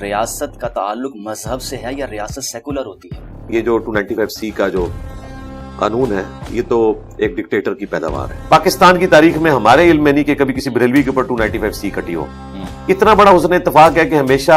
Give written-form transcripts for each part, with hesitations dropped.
ریاست کا تعلق مذہب سے ہے یا ریاست سیکولر ہوتی ہے؟ یہ جو 295C کا جو قانون ہے یہ تو ایک ڈکٹیٹر کی پیداوار ہے. پاکستان کی تاریخ میں ہمارے علم میں نہیں کہ کبھی کسی بریلوی کے اوپر 295C کٹی ہو. اتنا بڑا حسن اتفاق ہے کہ ہمیشہ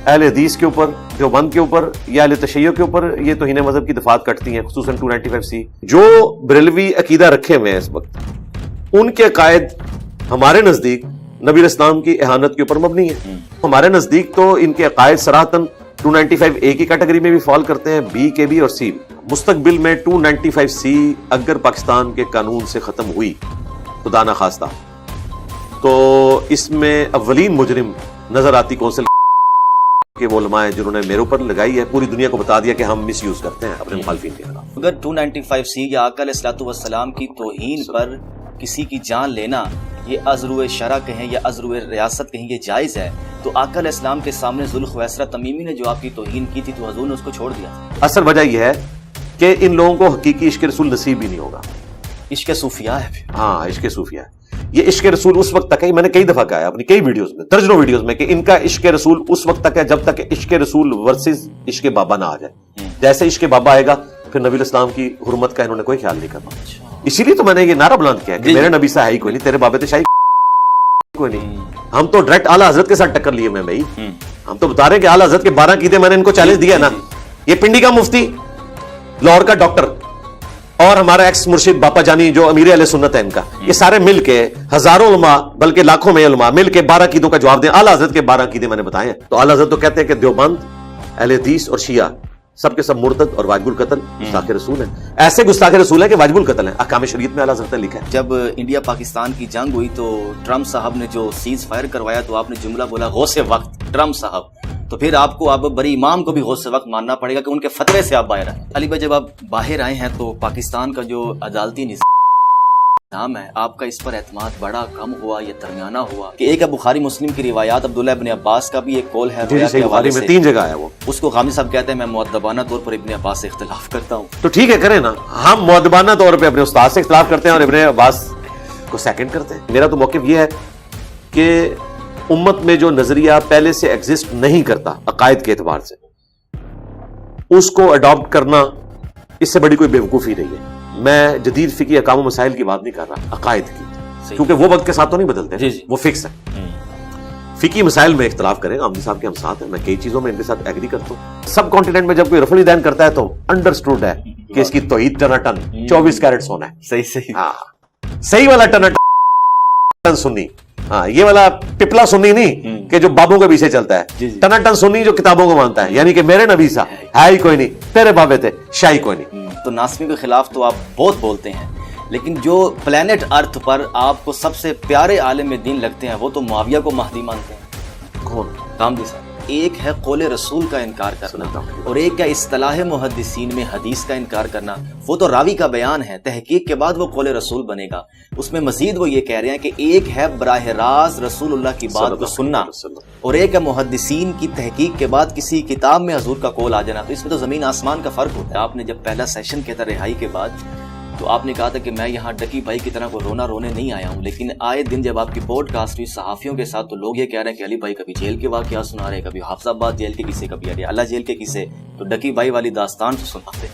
اہل حدیث کے اوپر، دیوبند کے اوپر یا اہل تشیع کے اوپر یہ توہین مذہب کی دفعات کٹتی ہیں، خصوصاً 295C. جو بریلوی عقیدہ رکھے ہوئے ہیں اس وقت، ان کے عقائد ہمارے نزدیک نبی الاسلام کی اہانت کے اوپر مبنی ہے. ہمارے نزدیک تو ان کے عقائد صراحتاً 295A کی کیٹیگری میں بھی فال کرتے ہیں، B کے بھی اور C. مستقبل میں 295C اگر پاکستان کے قانون سے ختم ہوئی خدا نہ خواستہ، تو اس میں اولین مجرم نظر آتی کونسل کے وہ علماء ہیں جنہوں نے میرے اوپر لگائی ہے، پوری دنیا کو بتا دیا کہ ہم مس یوز کرتے ہیں اپنے مخالفین کے خلاف. اگر 295C یا آقا علیہ الصلوۃ والسلام کی توہین پر کسی کی جان لینا یہ ازرو شرع کہیں یا ازرو ریاست کہیں یہ جائز ہے، تو آقا علیہ السلام کے سامنے ذوالخویسرہ تمیمی نے جو آپ کی توہین کی تھی تو حضور نے اس کو چھوڑ دیا. اصل وجہ یہ ہے کہ ان لوگوں کو حقیقی عشق رسول نصیب ہی نہیں ہوگا. عشق صوفیاء ہے. ہاں، عشق صوفیہ ہے. یہ عشق رسول اس وقت تک ہے، میں نے کئی دفعہ کہا ہے اپنی کئی ویڈیوز میں، درجنوں ویڈیوز میں، کہ ان کا عشق رسول اس وقت تک ہے جب تک عشق رسول ورسز عشق بابا نہ آ جائے. جیسے عشق بابا آئے گا پھر نبی الاسلام کی حرمت کا انہوں نے کوئی خیال نہیں کرنا. اسی لیے تو میں نے یہ نعرہ بلند کیا کہ میرے نبی سے ہے ہی کوئی نہیں، تیرے بابے تو شاہی کوئی نہیں. ہم تو ڈائریکٹ اعلیٰ حضرت کے ساتھ ٹکر لیے میں بھائی. ہم تو بتا رہے ہیں کہ اعلیٰ حضرت کے 12 عقیدے میں نے ان کو چیلنج دیا نا. یہ پنڈی کا مفتی، لاہور کا ڈاکٹر اور ہمارا ایکس مرشد باپا جانی جو امیر اہل سنت ہے ان کا، یہ سارے مل کے ہزاروں علماء بلکہ لاکھوں میں علماء مل کے 12 عقیدوں کا جواب دیں. اعلیٰ حضرت کے 12 عقیدے میں نے بتائے ہیں. تو اعلیٰ حضرت تو کہتے ہیں کہ دیوبند، اہل حدیث اور شیعہ سب کے سب مرتد اور واجب القتل گستاخ رسول ہیں. ایسے گستاخ رسول ہیں کہ واجب القتل ہیں. احکام شریعت میں اعلیٰ حضرت نے لکھا ہے. جب انڈیا پاکستان کی جنگ ہوئی تو ٹرمپ صاحب نے جو سیز فائر کروایا تو آپ نے جملہ بولا غوث وقت ٹرمپ صاحب. تو پھر آپ کو اب بری امام کو بھی غوث وقت ماننا پڑے گا کہ ان کے فتوے سے آپ باہر آئے. علی بھائی، جب آپ باہر آئے ہیں تو پاکستان کا جو عدالتی نظام ہے آپ کا اس پر اعتماد بڑا کم ہوا یا درمیانہ ہوا؟ کہ ایک ہے بخاری مسلم کی روایات، عبداللہ ابن عباس کا بھی ایک قول ہے بخاری میں 3 جگہ ہے وہ. اس کو غامدی صاحب کہتے ہیں میں مؤدبانہ طور پر ابن عباس سے اختلاف کرتا ہوں. تو ٹھیک ہے، کریں نا. ہم مؤدبانہ طور پہ اپنے استاد سے اختلاف کرتے ہیں اور ابن عباس کو سیکنڈ کرتے ہیں. میرا تو موقف یہ ہے کہ امت میں جو نظریہ پہلے سے ایگزسٹ نہیں کرتا عقائد کے اعتبار سے، اس کو اڈاپٹ کرنا اس سے بڑی کوئی بیوقوفی نہیں ہے. میں جدید فقہی احکام و مسائل کی بات نہیں کر رہا، عقائد کی، کیونکہ وہ وقت کے ساتھ تو نہیں بدلتے، وہ فکس ہے. فقہی مسائل میں اختلاف کریں، غامدی صاحب کے ہم ساتھ ہیں، میں کئی چیزوں میں ان کے ساتھ ایگری کرتا ہوں. سب کانٹیننٹ میں جب کوئی رفع الدین کرتا ہے تو انڈرسٹوڈ ہے کہ اس کی توحید ٹن 24 کیرٹ سونا ہے. صحیح والا ٹن سنی، ہاں یہ والا پپلا سنی نہیں کہ جو بابوں کے پیچھے چلتا ہے. ٹن سنی جو کتابوں کو مانتا ہے، یعنی کہ میرے نبی سا ہے ہی کوئی نہیں، تیرے بابے تھے شاہی کوئی نہیں. تو ناسمی کے خلاف تو آپ بہت بولتے ہیں، لیکن جو پلانٹ ارتھ پر آپ کو سب سے پیارے عالم دین لگتے ہیں وہ تو معاویہ کو مہدی مانتے ہیں. کون؟ غامدی صاحب. ایک ہے قول رسول کا انکار کرنا اور ایک ہے اصطلاح محدثین میں حدیث کا انکار کرنا. وہ تو راوی کا بیان ہے، تحقیق کے بعد وہ قول رسول بنے گا. اس میں مزید وہ یہ کہہ رہے ہیں کہ ایک ہے براہ راست رسول اللہ کی بات کو سننا اور ایک ہے محدثین کی تحقیق کے بعد کسی کتاب میں حضور کا قول آ جانا. تو اس میں تو زمین آسمان کا فرق ہوتا ہے. آپ نے جب پہلا سیشن کیا تھا رہائی کے بعد تو آپ نے کہا تھا کہ میں یہاں ڈکی بھائی کی طرح کو رونے نہیں آیا ہوں، لیکن آئے دن جب آپ کی پوڈ کاسٹ ہوئی صحافیوں کے ساتھ تو لوگ یہ کہہ رہے ہیں کہ علی بھائی کبھی جیل کے واقعات سنا رہے، کبھی حافظ آباد جیل کے کسی، کبھی علی جیل کے کسی، تو ڈکی بھائی والی داستان تو سناتے.